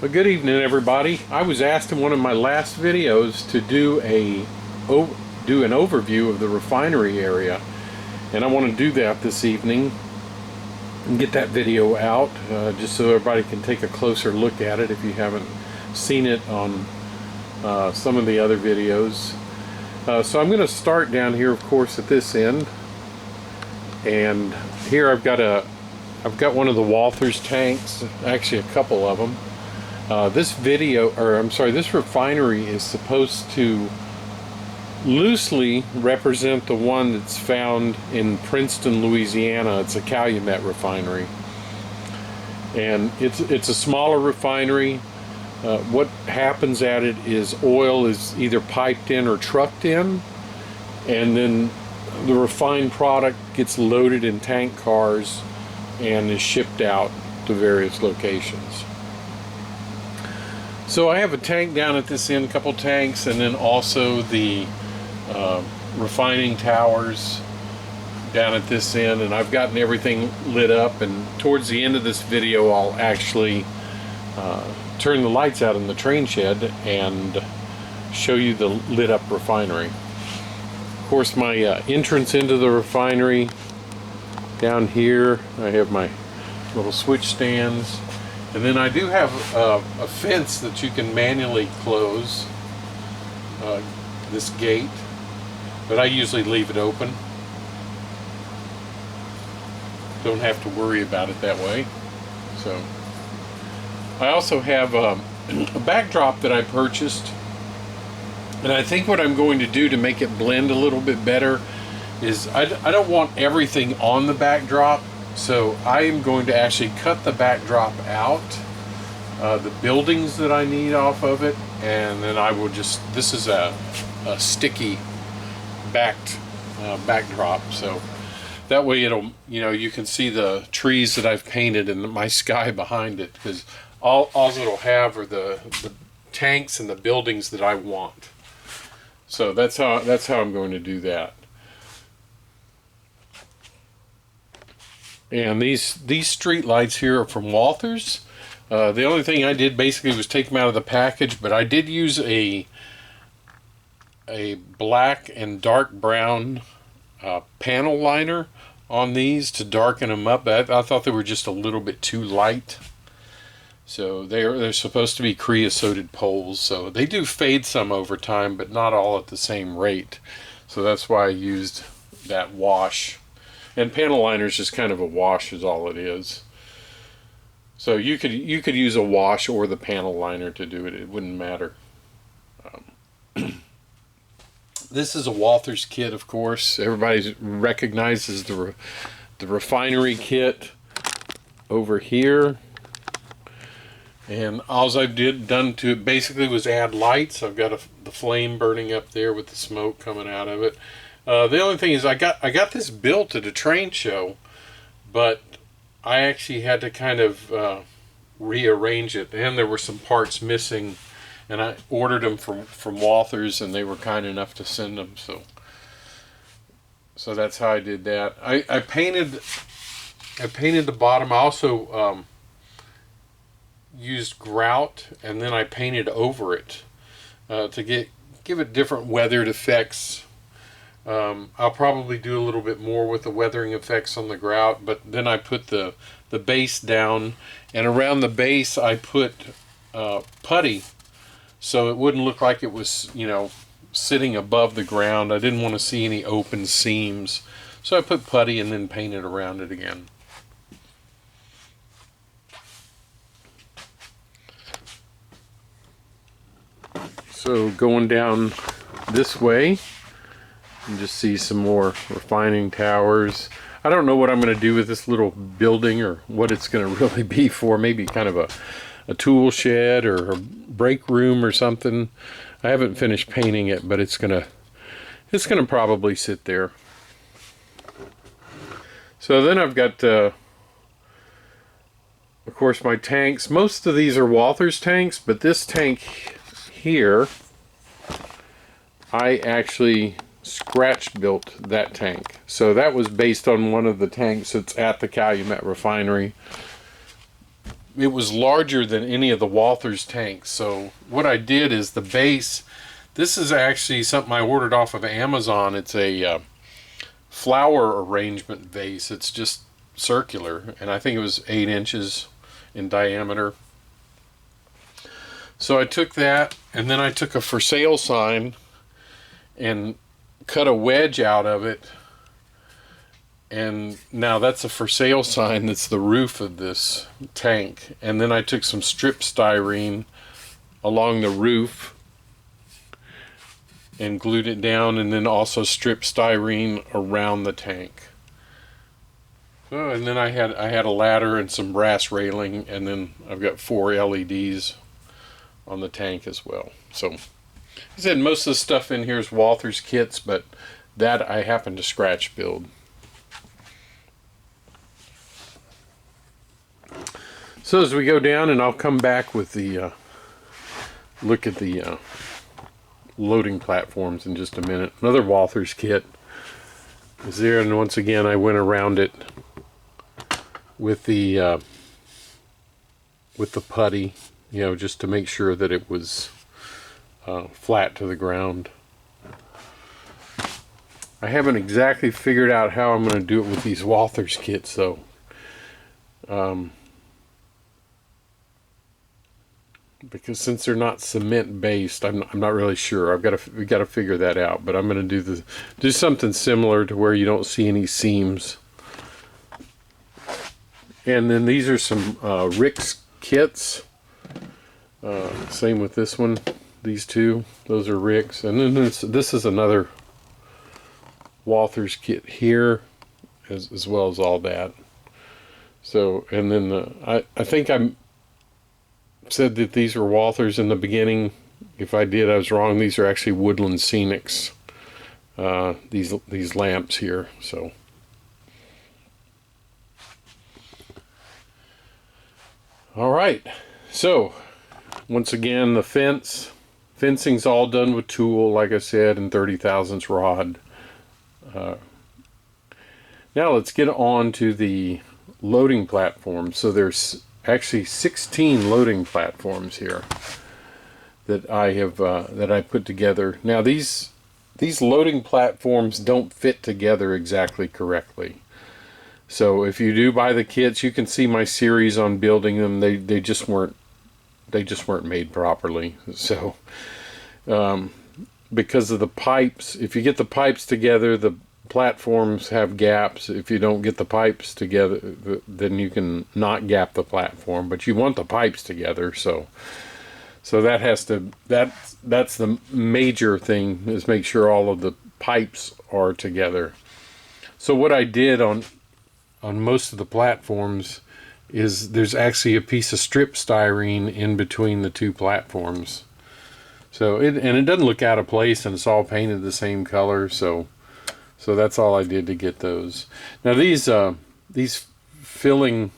Well, good evening, everybody. I was asked in one of my last videos to do an overview of the refinery area, and I want to do that this evening and get that video out just so everybody can take a closer look at it if you haven't seen it on some of the other videos. So I'm going to start down here, of course, at this end, and here I've got one of the Walthers tanks, actually a couple of them. This refinery is supposed to loosely represent the one that's found in Princeton, Louisiana. It's a Calumet refinery, and it's a smaller refinery. What happens at it is oil is either piped in or trucked in, and then the refined product gets loaded in tank cars and is shipped out to various locations. So I have a tank down at this end, a couple tanks, and then also the refining towers down at this end, and I've gotten everything lit up, and towards the end of this video I'll actually turn the lights out in the train shed and show you the lit up refinery. Of course, my entrance into the refinery, down here I have my little switch stands, and then I do have a fence that you can manually close, this gate, but I usually leave it open. Don't have to worry about it that way. So I also have a backdrop that I purchased, and I think what I'm going to do to make it blend a little bit better is I don't want everything on the backdrop, so I am going to actually cut the backdrop out, the buildings that I need off of it, and then I will just, this is a sticky backdrop, so that way it'll, you can see the trees that I've painted and my sky behind it, because all it'll have are the tanks and the buildings that I want. So that's how I'm going to do that. And these street lights here are from Walthers. The only thing I did basically was take them out of the package, but I did use a black and dark brown panel liner on these to darken them up. I thought they were just a little bit too light. So they're supposed to be creosoted poles, so they do fade some over time, but not all at the same rate. So that's why I used that wash. And panel liner is just kind of a wash is all it is. So you could use a wash or the panel liner to do it. It wouldn't matter. This is a Walthers kit, of course. Everybody recognizes the Refinery Kit over here. And all I've done to it basically was add lights. I've got the flame burning up there with the smoke coming out of it. The only thing is I got this built at a train show, but I actually had to kind of rearrange it, and there were some parts missing, and I ordered them from Walthers, and they were kind enough to send them. So that's how I did that. I painted the bottom. I also used grout, and then I painted over it to give it different weathered effects. I'll probably do a little bit more with the weathering effects on the grout, but then I put the base down, and around the base I put putty, so it wouldn't look like it was sitting above the ground. I didn't want to see any open seams, so I put putty and then painted around it again. So going down this way, you just see some more refining towers. I don't know what I'm going to do with this little building or what it's going to really be for. Maybe kind of a tool shed or a break room or something. I haven't finished painting it, but it's gonna probably sit there. So then I've got of course my tanks. Most of these are Walthers tanks, but this tank here, I actually scratch built that tank. So that was based on one of the tanks that's at the Calumet refinery. it was larger than any of the Walthers tanks. So what I did is the base, this is actually something I ordered off of Amazon. It's a flower arrangement vase. It's just circular, and I think it was 8 inches in diameter. So I took that, and then I took a for sale sign and cut a wedge out of it, and now that's a for sale sign. That's the roof of this tank. And then I took some strip styrene along the roof and glued it down, and then also strip styrene around the tank. Oh, and then I had a ladder and some brass railing, and then I've got 4 LEDs on the tank as well. So I said most of the stuff in here is Walthers Kits, but that I happened to scratch build. So as we go down, and I'll come back with the look at the loading platforms in just a minute. Another Walthers kit is there, and once again I went around it with the putty, you know, just to make sure that it was flat to the ground. I haven't exactly figured out how I'm going to do it with these Walthers kits, though. Because since they're not cement based, I'm not really sure. We got to figure that out. But I'm going to do something similar to where you don't see any seams. And then these are some Rick's kits. Same with this one. These two, those are Rick's. And then this is another Walthers kit here, as well as all that. So, and then I think I said that these were Walthers in the beginning. If I did, I was wrong. These are actually Woodland Scenics. These lamps here. So. All right. So, once again, the fencing's all done with tool, like I said, and 30 thousandths rod. Now let's get on to the loading platform. So there's actually 16 loading platforms here that I have that I put together. Now these loading platforms don't fit together exactly correctly. So if you do buy the kits, you can see my series on building them. They just weren't made properly. So because of the pipes, if you get the pipes together, the platforms have gaps. If you don't get the pipes together, then you can not gap the platform, but you want the pipes together. So that's the major thing, is make sure all of the pipes are together. So what I did on most of the platforms is there's actually a piece of strip styrene in between the two platforms. So it doesn't look out of place, and it's all painted the same color. So that's all I did to get those. Now these filling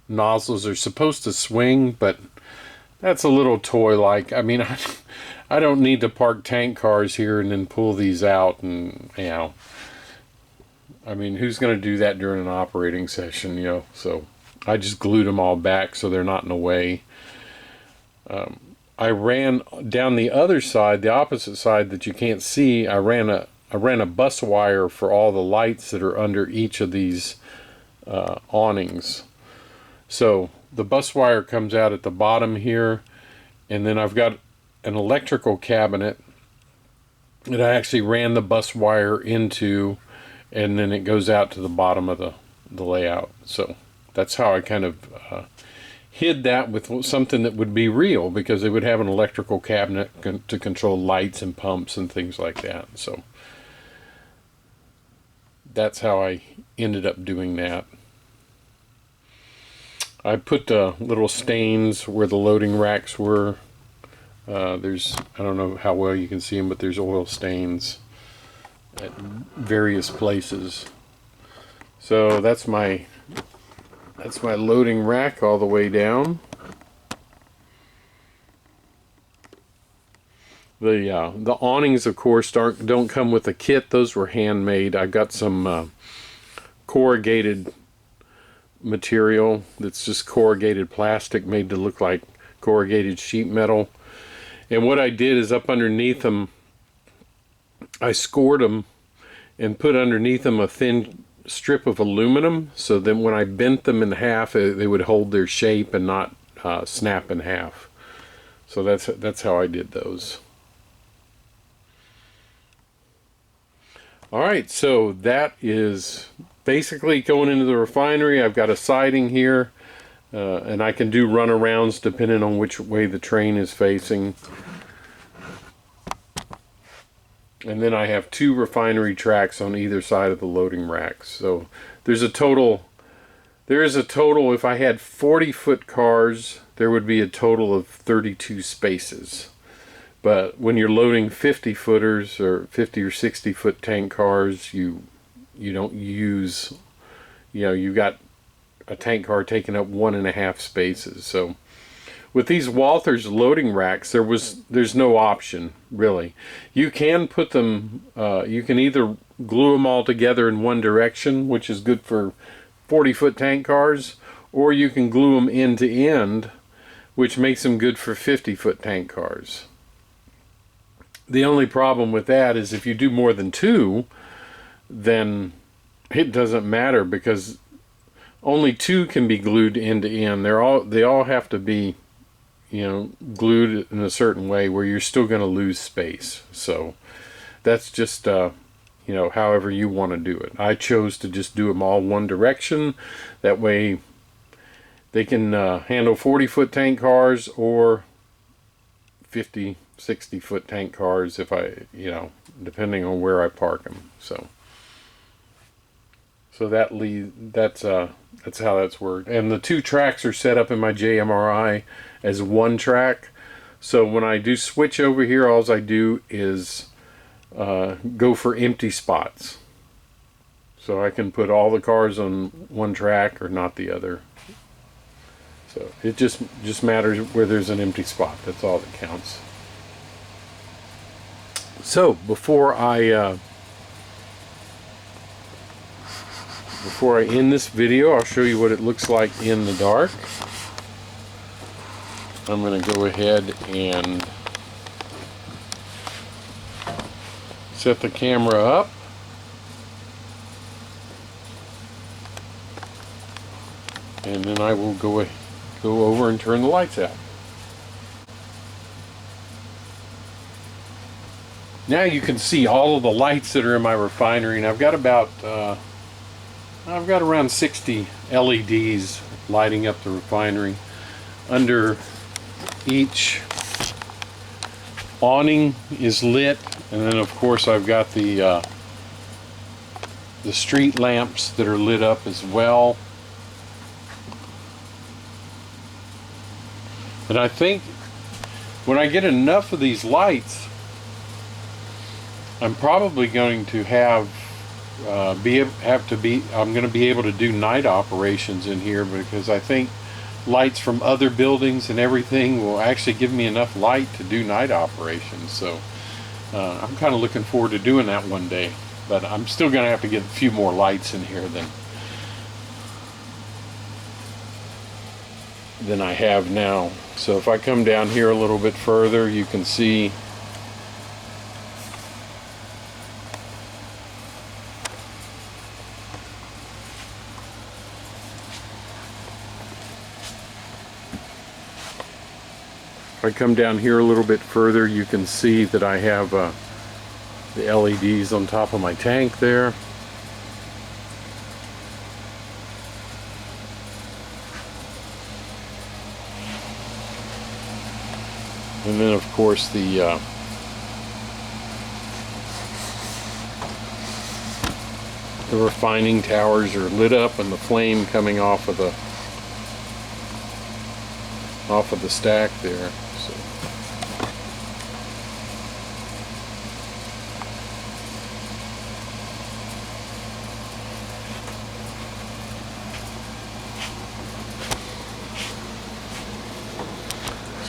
nozzles are supposed to swing, but that's a little toy-like. I mean, I don't need to park tank cars here and then pull these out, and you know, I mean, who's going to do that during an operating session, you know? So I just glued them all back so they're not in the way. I ran down the other side, the opposite side that you can't see. I ran a bus wire for all the lights that are under each of these awnings. So the bus wire comes out at the bottom here, and then I've got an electrical cabinet that I actually ran the bus wire into, and then it goes out to the bottom of the layout. So that's how I kind of hid that with something that would be real, because they would have an electrical cabinet to control lights and pumps and things like that. So that's how I ended up doing that. I put little stains where the loading racks were. I don't know how well you can see them, but there's oil stains at various places. So that's my loading rack all the way down. The awnings, of course, don't come with a kit. Those were handmade. I got some corrugated material that's just corrugated plastic made to look like corrugated sheet metal. And what I did is up underneath them, I scored them and put underneath them a thin strip of aluminum, so then when I bent them in half, they would hold their shape and not snap in half. So that's how I did those. Alright, so that is basically going into the refinery. I've got a siding here, and I can do runarounds depending on which way the train is facing. And then I have 2 refinery tracks on either side of the loading racks. So there's a total, if I had 40-foot cars, there would be a total of 32 spaces. But when you're loading 50-footers or 50 or 60-foot tank cars, you don't use, you've got a tank car taking up 1.5 spaces. So with these Walthers loading racks, there's no option, really. You can put them, you can either glue them all together in one direction, which is good for 40-foot tank cars, or you can glue them end to end, which makes them good for 50-foot tank cars. The only problem with that is if you do more than 2, then it doesn't matter, because only 2 can be glued end to end. They all have to be, glued in a certain way where you're still going to lose space. So that's just however you want to do it. I chose to just do them all one direction. That way they can handle 40-foot tank cars or 50, 60-foot tank cars if I, depending on where I park them. So that's how that's worked. And the 2 tracks are set up in my JMRI as 1 track. So when I do switch over here, all I do is go for empty spots. So I can put all the cars on 1 track or not the other. So it just matters where there's an empty spot. That's all that counts. So before I end this video, I'll show you what it looks like in the dark. I'm going to go ahead and set the camera up. And then I will go over and turn the lights out. Now you can see all of the lights that are in my refinery, and I've got around 60 LEDs lighting up the refinery. Under each awning is lit, and then of course I've got the street lamps that are lit up as well. And I think when I get enough of these lights, I'm probably going to I'm going to be able to do night operations in here, because I think lights from other buildings and everything will actually give me enough light to do night operations. So I'm kind of looking forward to doing that one day, but I'm still going to have to get a few more lights in here than I have now. So if I come down here a little bit further, you can see if I come down here a little bit further, you can see that I have the LEDs on top of my tank there. And then of course the refining towers are lit up, and the flame coming off of the stack there. So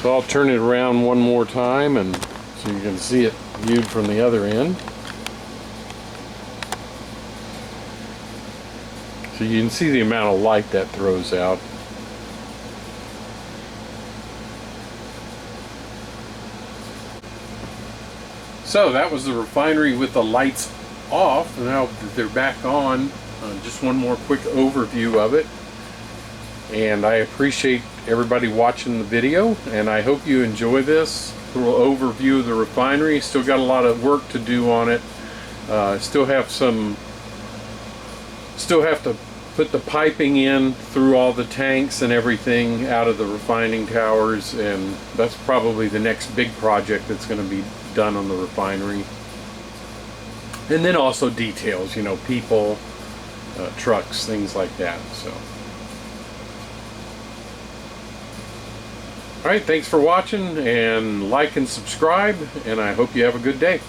So I'll turn it around one more time, and so you can see it viewed from the other end. So you can see the amount of light that throws out. So that was the refinery with the lights off. Now that they're back on, just one more quick overview of it. And I appreciate everybody watching the video, and I hope you enjoy this little overview of the refinery. Still got a lot of work to do on it. Still have to put the piping in through all the tanks and everything out of the refining towers, and that's probably the next big project that's going to be done on the refinery. And then also details, you know, people, trucks, things like that. So alright, thanks for watching, and like and subscribe, and I hope you have a good day.